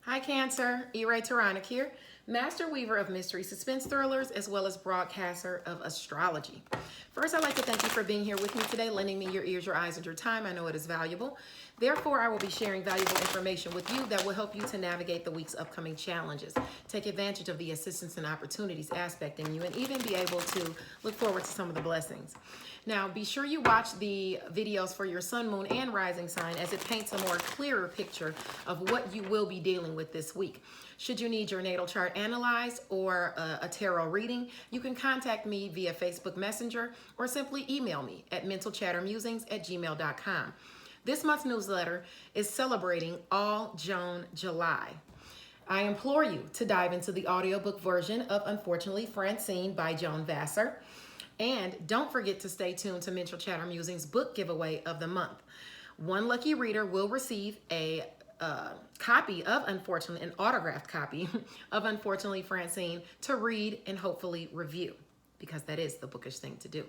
Hi Cancer, E-Ray Taronic here, master weaver of mystery suspense thrillers as well as broadcaster of astrology. First, I'd like to thank you for being here with me today, lending me your ears, your eyes, and your time. I know it is valuable. Therefore, I will be sharing valuable information with you that will help you to navigate the week's upcoming challenges, take advantage of the assistance and opportunities aspecting you, and even be able to look forward to some of the blessings. Now, be sure you watch the videos for your sun, moon, and rising sign as it paints a more clearer picture of what you will be dealing with this week. Should you need your natal chart analyzed or a tarot reading, you can contact me via Facebook Messenger or simply email me at mentalchattermusings@gmail.com. This month's newsletter is celebrating All Joan July. I implore you to dive into the audiobook version of Unfortunately Francine by Joan Vassar. And don't forget to stay tuned to Mental Chatter Musings book giveaway of the month. One lucky reader will receive a copy of Unfortunately, an autographed copy of Unfortunately Francine to read and hopefully review, because that is the bookish thing to do.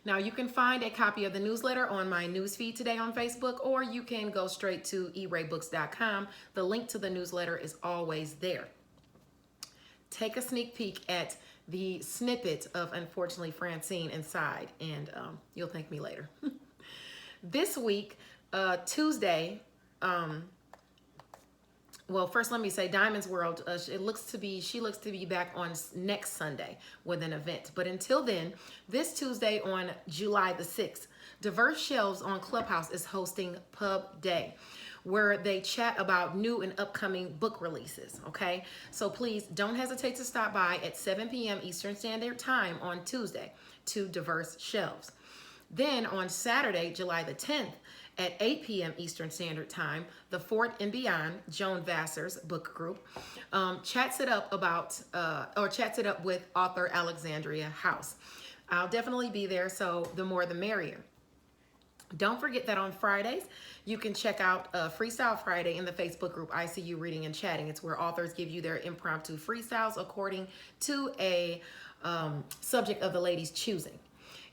Now, you can find a copy of the newsletter on my newsfeed today on Facebook, or you can go straight to eraybooks.com. The link to the newsletter is always there. Take a sneak peek at the snippet of Unfortunately Francine inside, and you'll thank me later. This week, Tuesday, well, first let me say Diamond's World, she looks to be back on next Sunday with an event. But until then, this Tuesday on July the 6th, Diverse Shelves on Clubhouse is hosting Pub Day, where they chat about new and upcoming book releases, okay? So please don't hesitate to stop by at 7 p.m. Eastern Standard Time on Tuesday to Diverse Shelves. Then on Saturday, July the 10th, at 8 p.m. Eastern Standard Time, the Fort and Beyond, Joan Vassar's book group, chats it up with author Alexandria House. I'll definitely be there, so the more the merrier. Don't forget that on Fridays, you can check out Freestyle Friday in the Facebook group ICU Reading and Chatting. It's where authors give you their impromptu freestyles according to a subject of the lady's choosing.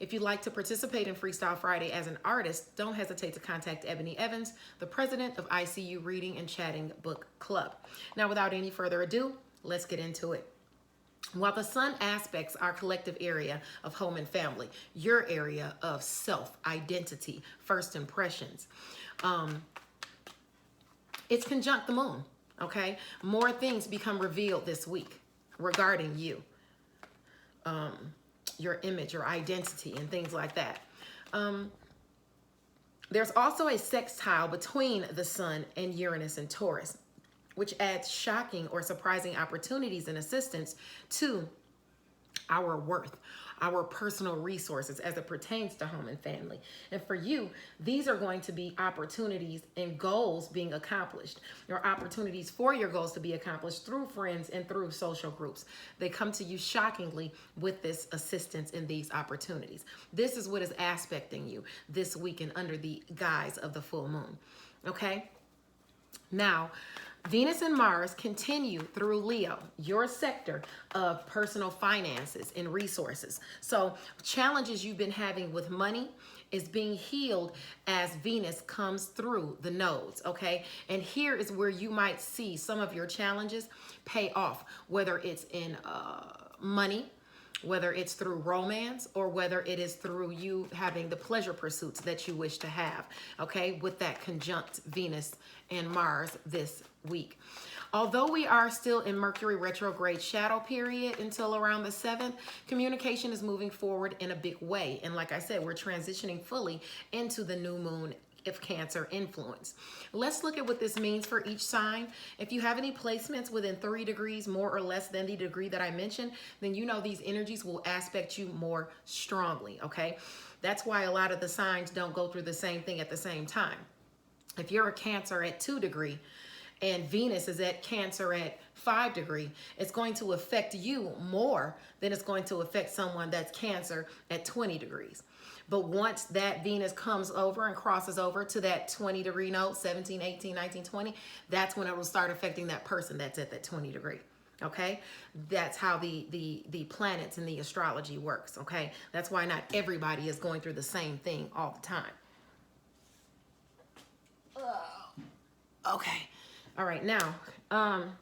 If you'd like to participate in Freestyle Friday as an artist, don't hesitate to contact Ebony Evans, the president of ICU Reading and Chatting Book Club. Now, without any further ado, let's get into it. While the sun aspects our collective area of home and family, your area of self-identity, first impressions, it's conjunct the moon, okay? More things become revealed this week regarding you. Your image, your identity, and things like that. There's also a sextile between the sun and Uranus and Taurus, which adds shocking or surprising opportunities and assistance to our worth, our personal resources as it pertains to home and family. And for you, these are going to be opportunities and goals being accomplished, or opportunities for your goals to be accomplished through friends and through social groups. They come to you shockingly with this assistance in these opportunities. This is what is aspecting you this weekend under the guise of the full moon, okay? Now, Venus and Mars continue through Leo, your sector of personal finances and resources. So challenges you've been having with money is being healed as Venus comes through the nodes, okay? And here is where you might see some of your challenges pay off, whether it's in money, whether it's through romance, or whether it is through you having the pleasure pursuits that you wish to have, okay, with that conjunct Venus and Mars this week. Although we are still in Mercury retrograde shadow period until around the 7th, communication is moving forward in a big way. And like I said, we're transitioning fully into the new moon of Cancer influence. Let's look at what this means for each sign. If you have any placements within 3 degrees more or less than the degree that I mentioned, then you know these energies will aspect you more strongly, okay? That's why a lot of the signs don't go through the same thing at the same time. If you're a Cancer at 2 degree and Venus is at Cancer at 5 degree, it's going to affect you more than it's going to affect someone that's Cancer at 20 degrees. But once that Venus comes over and crosses over to that 20 degree node, 17, 18, 19, 20, that's when it will start affecting that person that's at that 20 degree. Okay, that's how the planets and the astrology works. Okay, that's why not everybody is going through the same thing all the time. Okay, all right, now Um,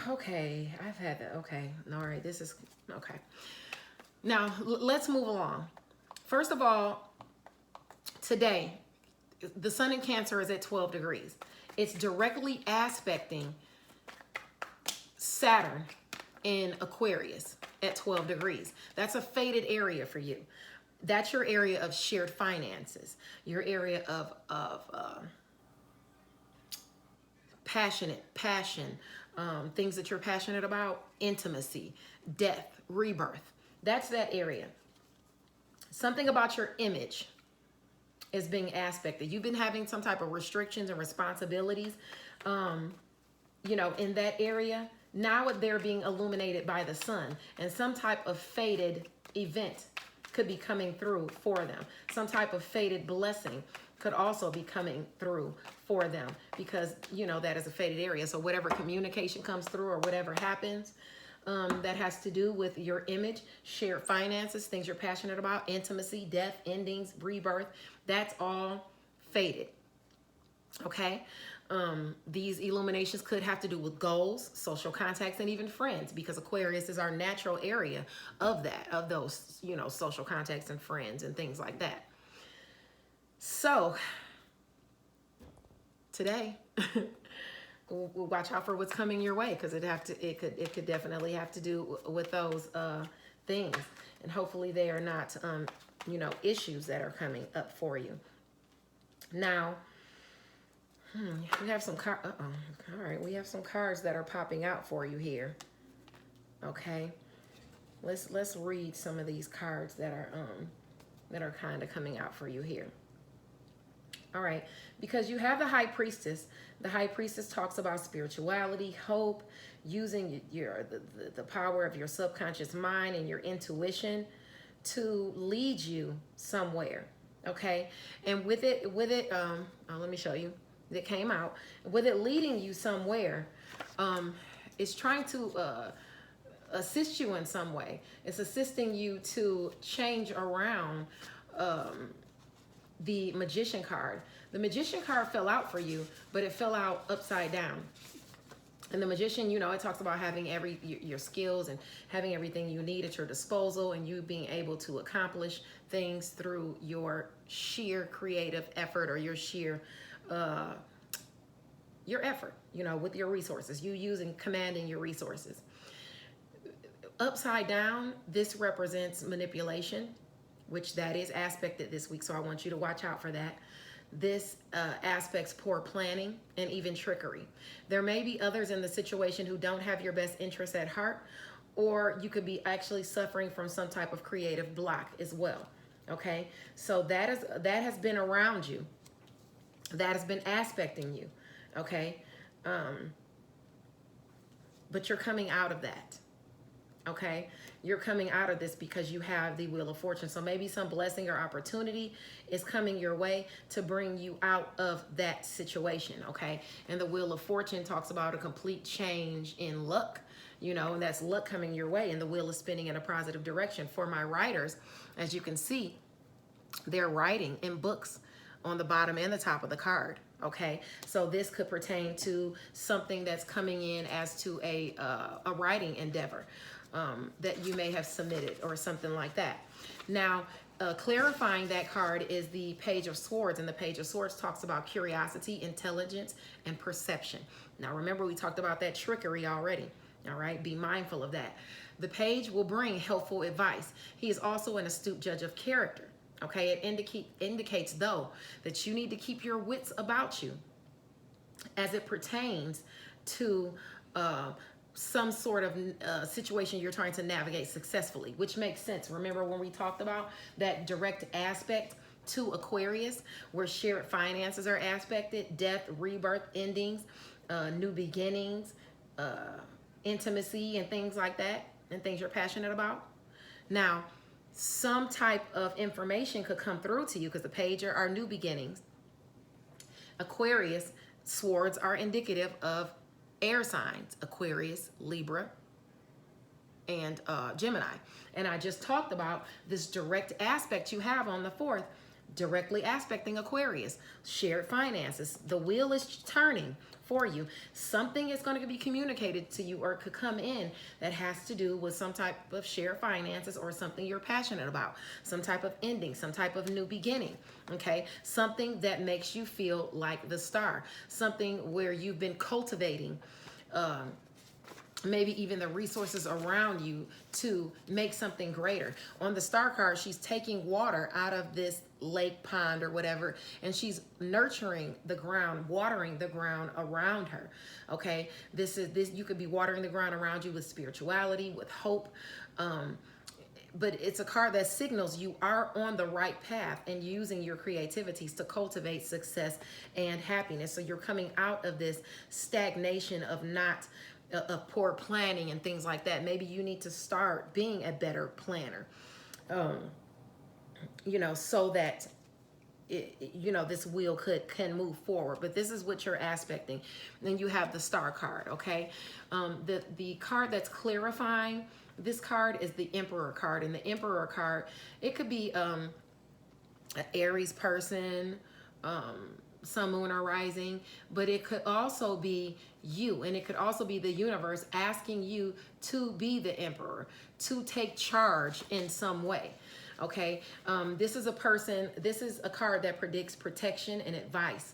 okay, I've had that. Okay, all right, this is okay. Now let's move along. First of all, today, the sun in Cancer is at 12 degrees. It's directly aspecting Saturn in Aquarius at 12 degrees. That's a fated area for you. That's your area of shared finances, your area of passion, things that you're passionate about, intimacy, death, rebirth. That's that area. Something about your image is being aspected. You've been having some type of restrictions and responsibilities, in that area. Now they're being illuminated by the sun, and some type of fated event could be coming through for them. Some type of fated blessing could also be coming through for them, because that is a fated area. So whatever communication comes through or whatever happens that has to do with your image, shared finances, things you're passionate about, intimacy, death, endings, rebirth, that's all fated. Okay. These illuminations could have to do with goals, social contacts, and even friends, because Aquarius is our natural area of those, social contacts and friends and things like that. So today, we'll watch out for what's coming your way, because it could definitely have to do with those things, and hopefully they are not issues that are coming up for you. Now, we have some cards. All right, we have some cards that are popping out for you here. Okay, let's read some of these cards that are kind of coming out for you here. All right, because you have the High Priestess. The High Priestess talks about spirituality, hope, using the power of your subconscious mind and your intuition to lead you somewhere. Okay, and with it, let me show you. That came out with it leading you somewhere. It's trying to assist you in some way. It's assisting you to change around the Magician card. The Magician card fell out for you, but it fell out upside down. And the Magician, it talks about having your skills and having everything you need at your disposal, and you being able to accomplish things through your sheer creative effort, or your sheer your effort, with your resources, you using, commanding your resources. Upside down, this represents manipulation, which that is aspected this week. So I want you to watch out for that. This aspects poor planning and even trickery. There may be others in the situation who don't have your best interests at heart, or you could be actually suffering from some type of creative block as well. Okay, so that has been around you. That has been aspecting you, okay? But you're coming out of that, okay? You're coming out of this because you have the Wheel of Fortune. So maybe some blessing or opportunity is coming your way to bring you out of that situation, okay? And the Wheel of Fortune talks about a complete change in luck, and that's luck coming your way, and the wheel is spinning in a positive direction. For my writers, as you can see, they're writing in books on the bottom and the top of the card. Okay, so this could pertain to something that's coming in as to a writing endeavor that you may have submitted or something like that. Now, clarifying that card is the Page of Swords, and the Page of Swords talks about curiosity, intelligence, and perception. Now, remember, we talked about that trickery already. All right, be mindful of that. The page will bring helpful advice. He is also an astute judge of character. Okay, it indicates, though, that you need to keep your wits about you as it pertains to some sort of situation you're trying to navigate successfully, which makes sense. Remember when we talked about that direct aspect to Aquarius, where shared finances are aspected, death, rebirth, endings, new beginnings, intimacy, and things like that, and things you're passionate about? Now, some type of information could come through to you, because the page are new beginnings. Aquarius swords are indicative of air signs: Aquarius, Libra, and Gemini. And I just talked about this direct aspect you have on the 4th. directly aspecting Aquarius, shared finances. The wheel is turning for you. Something is going to be communicated to you or could come in that has to do with some type of shared finances or something you're passionate about, some type of ending, some type of new beginning. Okay, something that makes you feel like the star, something where you've been cultivating maybe even the resources around you to make something greater. On the star card, she's taking water out of this lake, pond, or whatever, and she's nurturing the ground, watering the ground around her. Okay, this you could be watering the ground around you with spirituality, with hope. But it's a card that signals you are on the right path and using your creativities to cultivate success and happiness. So you're coming out of this stagnation of poor planning and things like that. Maybe you need to start being a better planner, so that this wheel can move forward. But this is what you're aspecting. Then you have the star card. Okay, the card that's clarifying. This card is the Emperor card, and the Emperor card, it could be an Aries person, sun, moon, or rising, but it could also be you, and it could also be the universe asking you to be the emperor, to take charge in some way. Okay, this is a card that predicts protection and advice.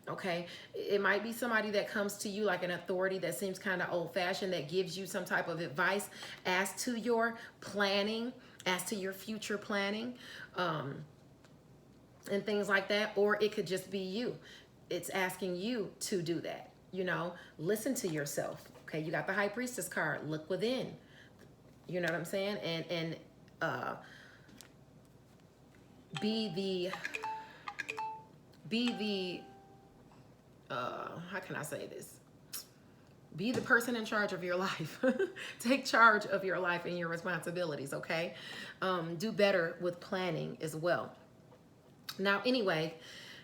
Okay, it might be somebody that comes to you like an authority that seems kind of old-fashioned, that gives you some type of advice as to your planning, as to your future planning, and things like that. Or it could just be you. It's asking you to do that. Listen to yourself. Okay, you got the High Priestess card. Look within. You know what I'm saying? And be the how can I say this? Be the person in charge of your life. Take charge of your life and your responsibilities, okay? Do better with planning as well. Now, anyway,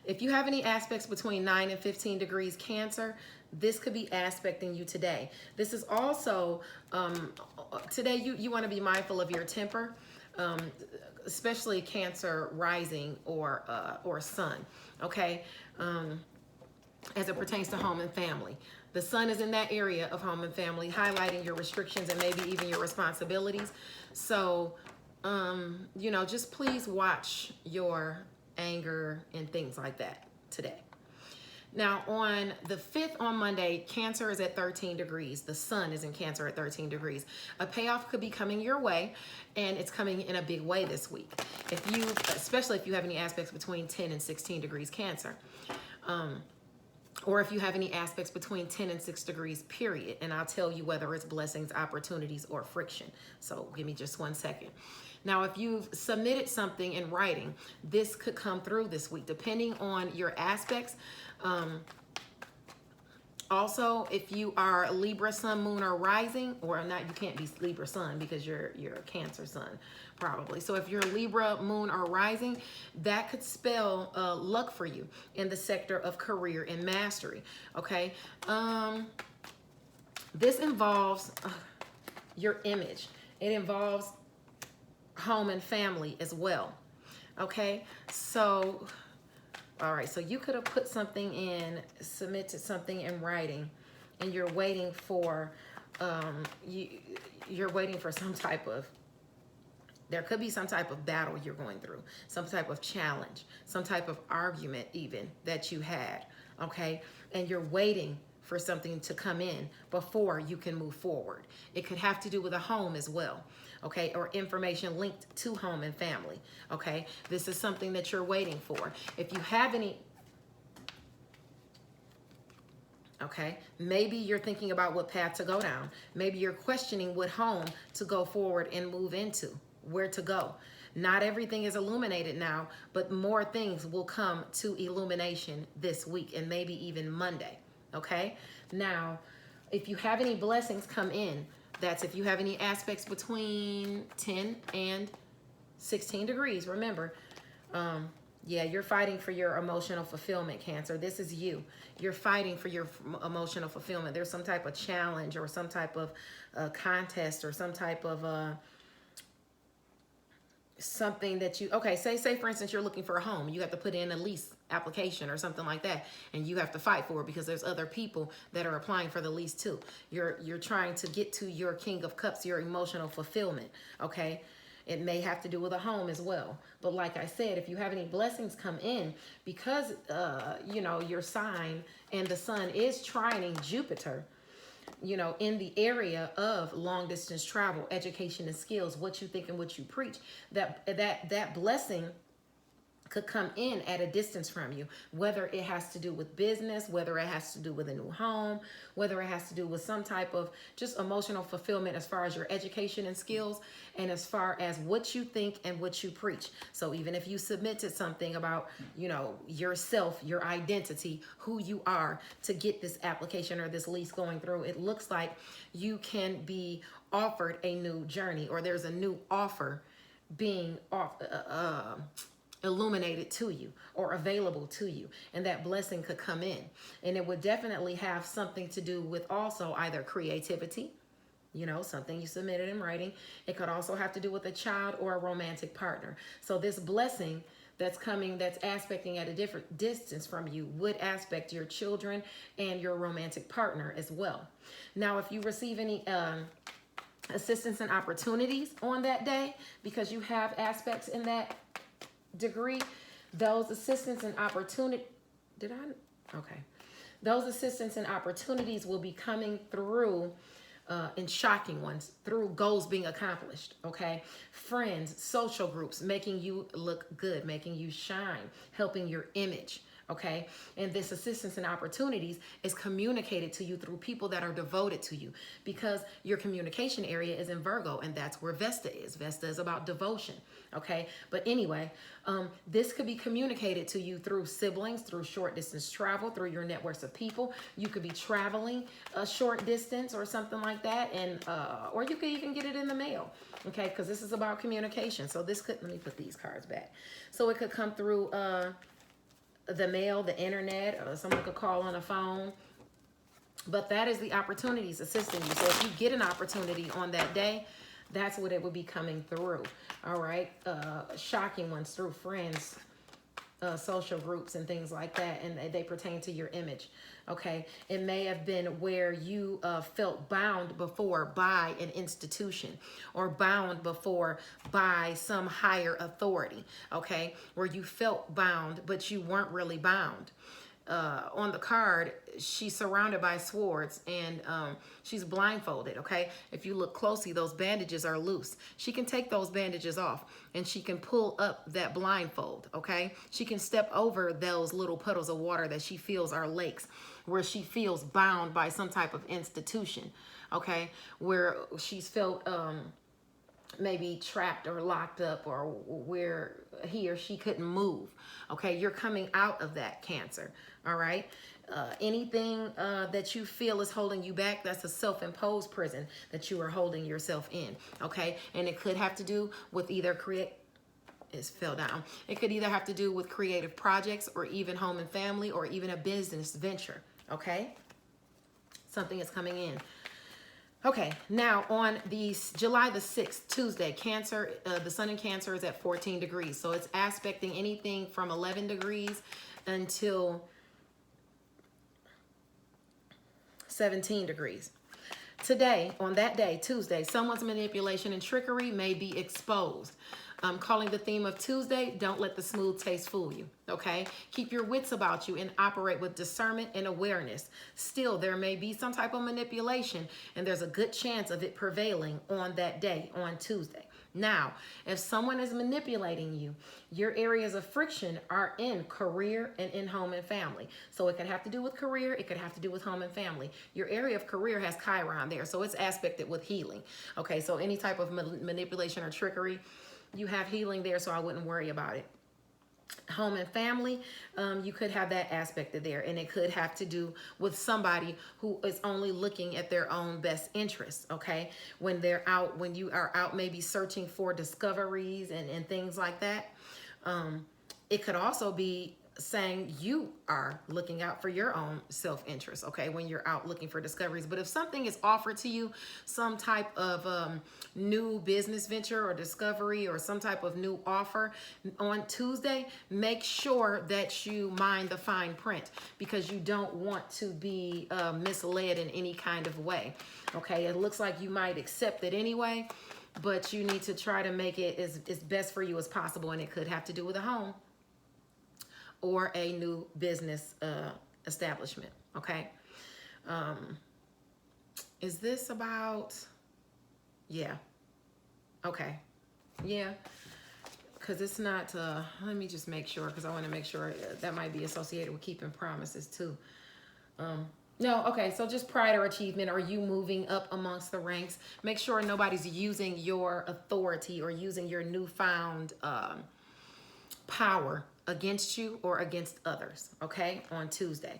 if you have any aspects between 9 and 15 degrees Cancer, this could be aspecting you today. This is also, today you want to be mindful of your temper, especially Cancer rising or sun, okay? As it pertains to home and family. The sun is in that area of home and family, highlighting your restrictions and maybe even your responsibilities. So, just please watch your anger and things like that today. Now, on the 5th, on Monday, Cancer is at 13 degrees. The sun is in Cancer at 13 degrees. A payoff could be coming your way, and it's coming in a big way this week. Especially if you have any aspects between 10 and 16 degrees Cancer. Or if you have any aspects between 10 and 6 degrees, period. And I'll tell you whether it's blessings, opportunities, or friction. So give me just 1 second. Now, if you've submitted something in writing, this could come through this week, depending on your aspects. Also, if you are Libra, sun, moon, or rising, or not, you can't be Libra sun because you're a Cancer sun, probably. So if you're Libra, moon, or rising, that could spell luck for you in the sector of career and mastery. Okay, this involves your image. It involves home and family as well. Okay, so all right, so you could have put something in, submitted something in writing, and you're waiting for you're waiting for some type of, there could be some type of battle you're going through, some type of challenge, some type of argument even that you had, okay? And you're waiting for something to come in before you can move forward. It could have to do with a home as well, okay? Or information linked to home and family, okay? This is something that you're waiting for. If you have any, okay, maybe you're thinking about what path to go down. Maybe you're questioning what home to go forward and move into, where to go. Not everything is illuminated now, but more things will come to illumination this week and maybe even Monday, okay? Now, if you have any blessings come in, that's if you have any aspects between 10 and 16 degrees. Remember, yeah, you're fighting for your emotional fulfillment, Cancer. This is you. You're fighting for your emotional fulfillment. There's some type of challenge or some type of contest or some type of something that you, okay, say for instance you're looking for a home, you have to put in a lease application or something like that, and you have to fight for it because there's other people that are applying for the lease too. You're trying to get to your King of Cups, your emotional fulfillment. Okay, it may have to do with a home as well. But like I said, if you have any blessings come in, because you know, your sign and the sun is trining Jupiter, you know, in the area of long distance travel, education and skills, what you think and what you preach, that blessing could come in at a distance from you, whether it has to do with business, whether it has to do with a new home, whether it has to do with some type of just emotional fulfillment as far as your education and skills, and as far as what you think and what you preach. So even if you submitted something about, you know, yourself, your identity, who you are, to get this application or this lease going through, it looks like you can be offered a new journey, or there's a new offer being illuminated to you or available to you, and that blessing could come in. And it would definitely have something to do with also either creativity, you know, something you submitted in writing. It could also have to do with a child or a romantic partner. So this blessing that's coming, that's aspecting at a different distance from you, would aspect your children and your romantic partner as well. Now, if you receive any assistance and opportunities on that day, because you have aspects in that degree, those assistance and opportunity, those assistance and opportunities will be coming through in shocking ones, through goals being accomplished. Okay, friends, social groups, making you look good, making you shine, helping your image. Okay, and this assistance and opportunities is communicated to you through people that are devoted to you, because your communication area is in Virgo, and that's where Vesta is. Vesta is about devotion. Okay, but anyway, this could be communicated to you through siblings, through short distance travel, through your networks of people. You could be traveling a short distance or something like that, and or you could even get it in the mail. Okay, because this is about communication. So this could, let me put these cards back. So it could come through the mail, the internet, or someone could call on a phone. But that is the opportunities assisting you. So if you get an opportunity on that day, that's what it would be coming through. All right, shocking ones through friends, social groups and things like that, and they pertain to your image. Okay, it may have been where you felt bound before by an institution, or bound before by some higher authority. Okay, where you felt bound but you weren't really bound. On the card, she's surrounded by swords, and she's blindfolded. Okay, if you look closely, those bandages are loose. She can take those bandages off, and she can pull up that blindfold. Okay, she can step over those little puddles of water that she feels are lakes, where she feels bound by some type of institution. Okay, where she's felt maybe trapped or locked up, or where he or she couldn't move. Okay, you're coming out of that, Cancer. All right, anything that you feel is holding you back, that's a self-imposed prison that you are holding yourself in. Okay, and it could have to do with either fell down. It could either have to do with creative projects, or even home and family, or even a business venture. Okay, something is coming in. Okay, now on the July the 6th, Tuesday, Cancer, the sun in Cancer is at 14 degrees. So it's aspecting anything from 11 degrees until 17 degrees. Today, on that day, Tuesday, someone's manipulation and trickery may be exposed. I'm calling the theme of Tuesday, don't let the smooth taste fool you, okay? Keep your wits about you and operate with discernment and awareness. Still, there may be some type of manipulation, and there's a good chance of it prevailing on that day, on Tuesday. Now, if someone is manipulating you, your areas of friction are in career and in home and family. So it could have to do with career. It could have to do with home and family. Your area of career has Chiron there, so it's aspected with healing. Okay, so any type of manipulation or trickery, you have healing there, so I wouldn't worry about it. Home and family, you could have that aspect there, and it could have to do with somebody who is only looking at their own best interests. Okay, when you are out maybe searching for discoveries and things like that. It could also be saying you are looking out for your own self-interest, okay, when you're out looking for discoveries. But if something is offered to you, some type of new business venture or discovery or some type of new offer on Tuesday, make sure that you mind the fine print, because you don't want to be misled in any kind of way, okay? It looks like you might accept it anyway, but you need to try to make it as best for you as possible, and it could have to do with a home or a new business establishment, okay? Is this about, yeah, okay, yeah, because it's not, let me just make sure, because I want to make sure that might be associated with keeping promises too. No, okay, so just pride or achievement, or you moving up amongst the ranks. Make sure nobody's using your authority or using your newfound power against you or against others, okay, on Tuesday.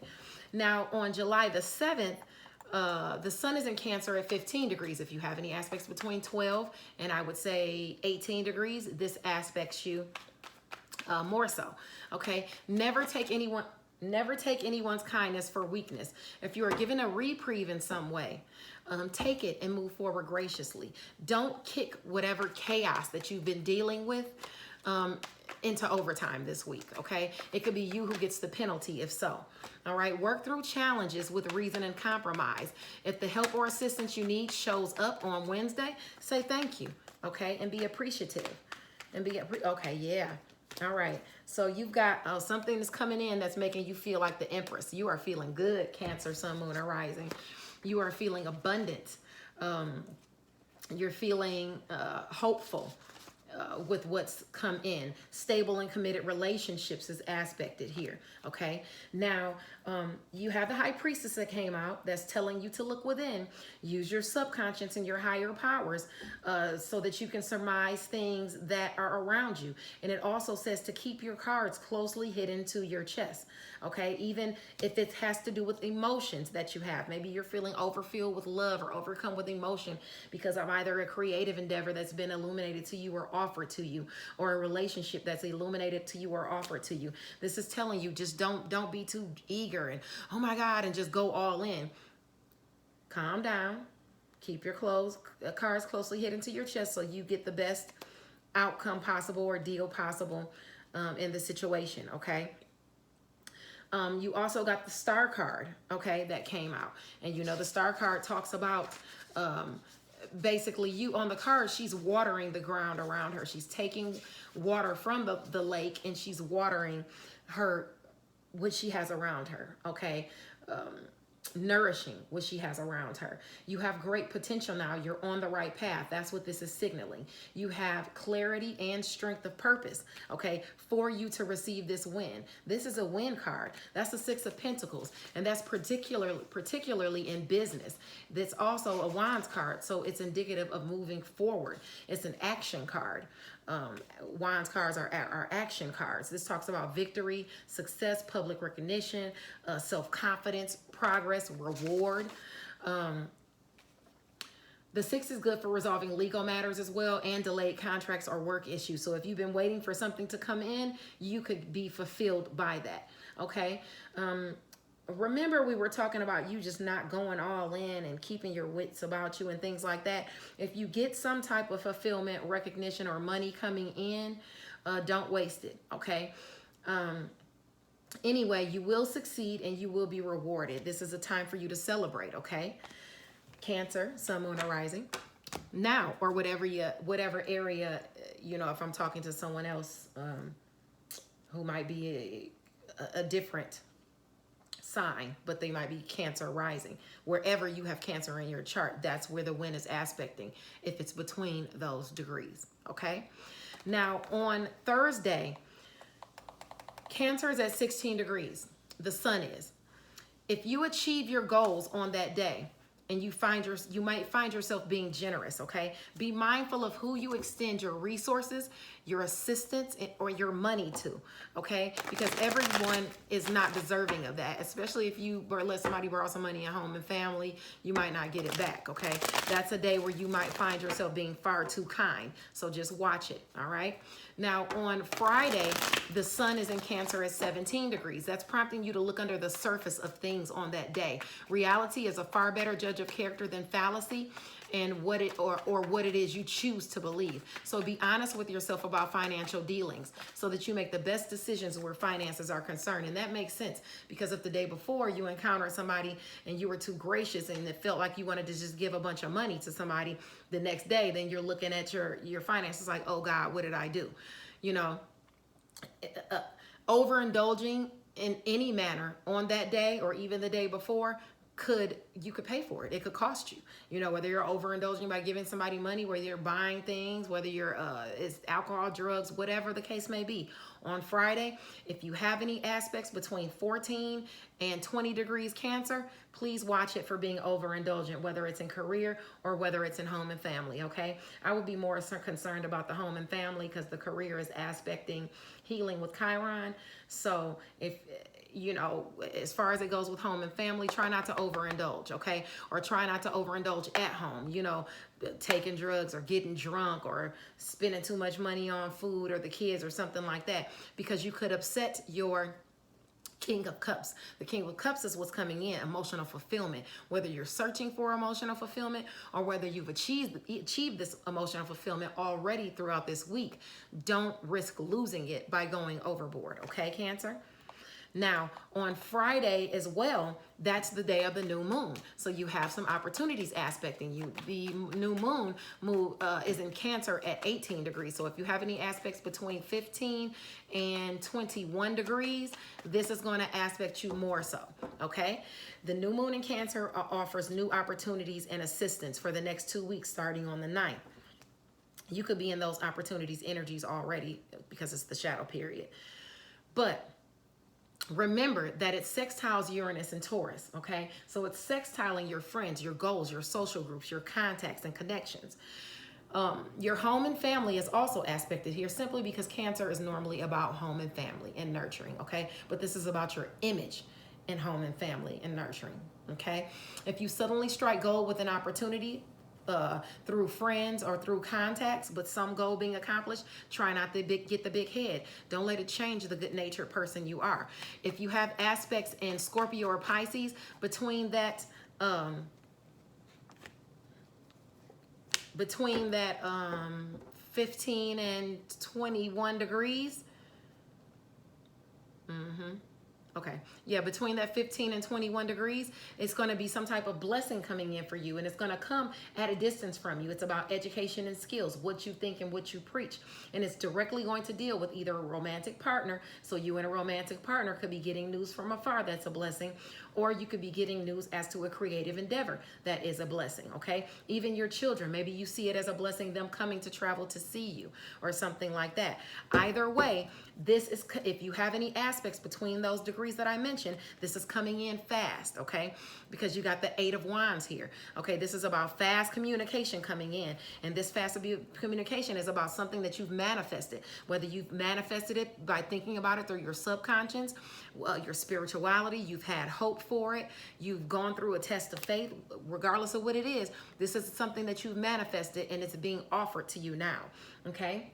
Now, on July the 7th, the sun is in Cancer at 15 degrees. If you have any aspects between 12 and I would say 18 degrees, this aspects you more so, okay? Never take anyone's kindness for weakness. If you are given a reprieve in some way, take it and move forward graciously. Don't kick whatever chaos that you've been dealing with into overtime this week, okay? It could be you who gets the penalty if so. All right, work through challenges with reason and compromise. If the help or assistance you need shows up on Wednesday, say thank you, okay? And be appreciative. Okay, yeah. All right, so you've got something that's coming in that's making you feel like the Empress. You are feeling good, Cancer, Sun, Moon, or Rising. You are feeling abundant. You're feeling hopeful with what's come in. Stable and committed relationships is aspected here, okay? Now, you have the High Priestess that came out that's telling you to look within. Use your subconscious and your higher powers so that you can surmise things that are around you. And it also says to keep your cards closely hidden to your chest, okay? Even if it has to do with emotions that you have. Maybe you're feeling overfilled with love or overcome with emotion because of either a creative endeavor that's been illuminated to you or offered to you, or a relationship that's illuminated to you or offered to you. This is telling you, just don't be too eager and oh my God and just go all in. Calm down. Keep your cards closely hidden to your chest so you get the best outcome possible or deal possible in the situation, okay? You also got the Star card, okay, that came out. And you know the Star card talks about basically you on the card, she's watering the ground around her. She's taking water from the lake and she's watering her, what she has around her, okay? Nourishing what she has around her. You have great potential now. You're on the right path. That's what this is signaling. You have clarity and strength of purpose, okay, for you to receive this win. This is a win card. That's the Six of Pentacles, and that's particularly in business. That's also a Wands card, so it's indicative of moving forward. It's an action card. Wands cards are action cards. This talks about victory, success, public recognition, self-confidence, progress, reward. The Six is good for resolving legal matters as well and delayed contracts or work issues. So if you've been waiting for something to come in, you could be fulfilled by that, okay? Remember, we were talking about you just not going all in and keeping your wits about you and things like that. If you get some type of fulfillment, recognition, or money coming in, don't waste it, okay? Anyway, you will succeed and you will be rewarded. This is a time for you to celebrate, okay? Cancer, Sun, Moon, or Rising. Now, or whatever area, you know, if I'm talking to someone else who might be a different sign, but they might be Cancer rising. Wherever you have Cancer in your chart, that's where the win is aspecting, if it's between those degrees, okay? Now, on Thursday, Cancer is at 16 degrees. The sun is. If you achieve your goals on that day, and you might find yourself being generous, okay? Be mindful of who you extend your resources your assistance or your money to, okay? Because everyone is not deserving of that, especially if you let somebody borrow some money at home and family, you might not get it back, okay? That's a day where you might find yourself being far too kind. So just watch it, all right? Now, on Friday, the sun is in Cancer at 17 degrees. That's prompting you to look under the surface of things on that day. Reality is a far better judge of character than fallacy and what it or what it is you choose to believe. So be honest with yourself about financial dealings so that you make the best decisions where finances are concerned. And that makes sense because if the day before you encountered somebody and you were too gracious and it felt like you wanted to just give a bunch of money to somebody, the next day, then you're looking at your finances like, oh God, what did I do? You know, overindulging in any manner on that day or even the day before you could pay for it. It could cost you, you know, whether you're overindulging by giving somebody money, whether you're buying things, whether you're it's alcohol, drugs, whatever the case may be. On Friday, if you have any aspects between 14 and 20 degrees Cancer, please watch it for being overindulgent, whether it's in career or whether it's in home and family, okay? I would be more concerned about the home and family because the career is aspecting healing with Chiron. So if you know, as far as it goes with home and family, try not to overindulge, okay? Or try not to overindulge at home, you know, taking drugs or getting drunk or spending too much money on food or the kids or something like that, because you could upset your King of Cups. The King of Cups is what's coming in, emotional fulfillment. Whether you're searching for emotional fulfillment or whether you've achieved this emotional fulfillment already throughout this week, don't risk losing it by going overboard, okay, Cancer? Now, on Friday as well, that's the day of the new moon. So you have some opportunities aspecting you. The new moon is in Cancer at 18 degrees. So if you have any aspects between 15 and 21 degrees, this is going to aspect you more so, okay? The new moon in Cancer offers new opportunities and assistance for the next 2 weeks starting on the 9th. You could be in those opportunities energies already because it's the shadow period. But remember that it sextiles Uranus and Taurus, okay? So it's sextiling your friends, your goals, your social groups, your contacts and connections. Your home and family is also aspected here simply because Cancer is normally about home and family and nurturing, okay? But this is about your image in home and family and nurturing, okay? If you suddenly strike gold with an opportunity, through friends or through contacts, but some goal being accomplished, try not to get the big head. Don't let it change the good-natured person you are. If you have aspects in Scorpio or Pisces between that 15 and 21 degrees, okay, yeah, between that 15 and 21 degrees, it's going to be some type of blessing coming in for you, and it's going to come at a distance from you. It's about education and skills, what you think and what you preach, and it's directly going to deal with either a romantic partner, so you and a romantic partner could be getting news from afar, that's a blessing, or you could be getting news as to a creative endeavor, that is a blessing, okay? Even your children, maybe you see it as a blessing, them coming to travel to see you, or something like that. Either way, this is, if you have any aspects between those degrees that I mentioned, this is coming in fast, okay? Because you got the 8 of Wands here, okay? This is about fast communication coming in, and this fast communication is about something that you've manifested, whether you've manifested it by thinking about it through your subconscious, your spirituality, you've had hope for it, you've gone through a test of faith, regardless of what it is, this is something that you've manifested and it's being offered to you now, okay?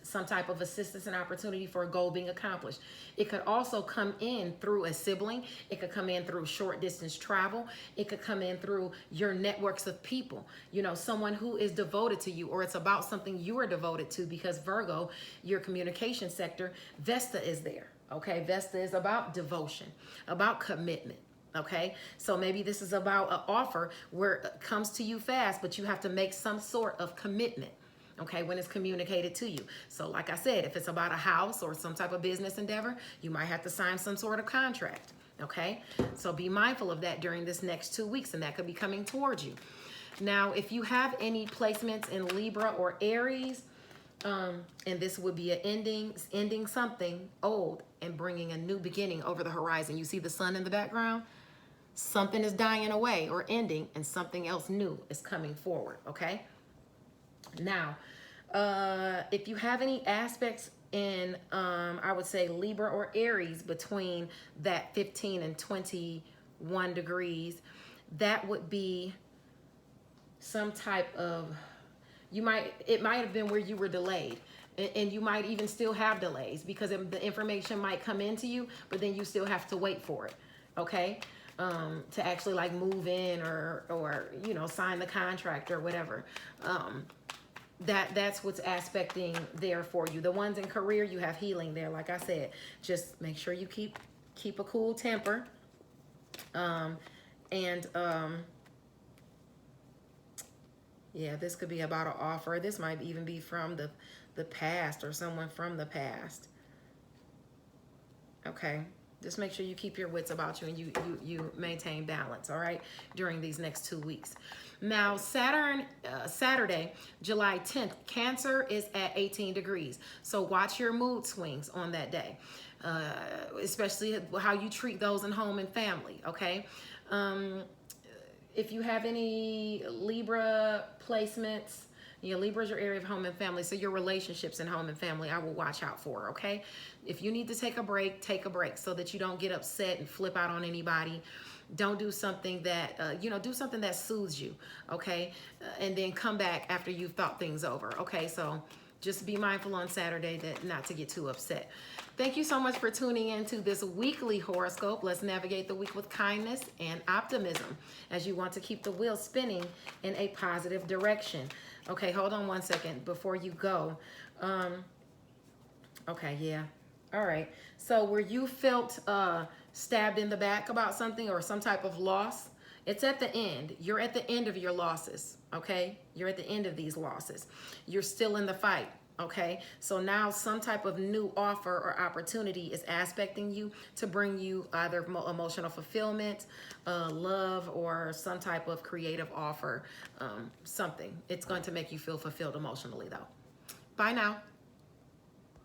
Some type of assistance and opportunity for a goal being accomplished. It could also come in through a sibling. It could come in through short distance travel. It could come in through your networks of people, you know, someone who is devoted to you, or it's about something you are devoted to, because Virgo, your communication sector, Vesta is there, okay? Vesta is about devotion, about commitment. Okay, so maybe this is about an offer where it comes to you fast, but you have to make some sort of commitment, okay, when it's communicated to you. So like I said, if it's about a house or some type of business endeavor, you might have to sign some sort of contract, okay? So be mindful of that during this next 2 weeks, and that could be coming towards you. Now, if you have any placements in Libra or Aries, and this would be an ending something old and bringing a new beginning over the horizon. You see the sun in the background? Something is dying away or ending, and something else new is coming forward, okay? Now, If you have any aspects in, I would say Libra or Aries between that 15 and 21 degrees, that would be some type of, it might have been where you were delayed. And you might even still have delays because the information might come into you, but then you still have to wait for it. Okay. To actually like move in or, you know, sign the contract or whatever. That's what's aspecting there for you. The ones in career, you have healing there. Like I said, just make sure you keep a cool temper. Yeah, this could be about an offer. This might even be from the past or someone from the past. Okay. Just make sure you keep your wits about you and you maintain balance, all right, during these next 2 weeks. Now, Saturday, July 10th, Cancer is at 18 degrees. So watch your mood swings on that day, especially how you treat those in home and family, okay? If you have any Libra placements, you know, Libra is your area of home and family, so your relationships in home and family, I will watch out for, okay? If you need to take a break so that you don't get upset and flip out on anybody. Don't do something that, you know, do something that soothes you, okay? And then come back after you've thought things over, okay? So just be mindful on Saturday that not to get too upset. Thank you so much for tuning into this weekly horoscope. Let's navigate the week with kindness and optimism as you want to keep the wheel spinning in a positive direction. Okay, hold on one second before you go. Okay, yeah. All right. So where you felt stabbed in the back about something or some type of loss, it's at the end. You're at the end of your losses, okay? You're at the end of these losses. You're still in the fight, okay? So now some type of new offer or opportunity is aspecting you to bring you either emotional fulfillment, love, or some type of creative offer, something. It's going to make you feel fulfilled emotionally, though. Bye now.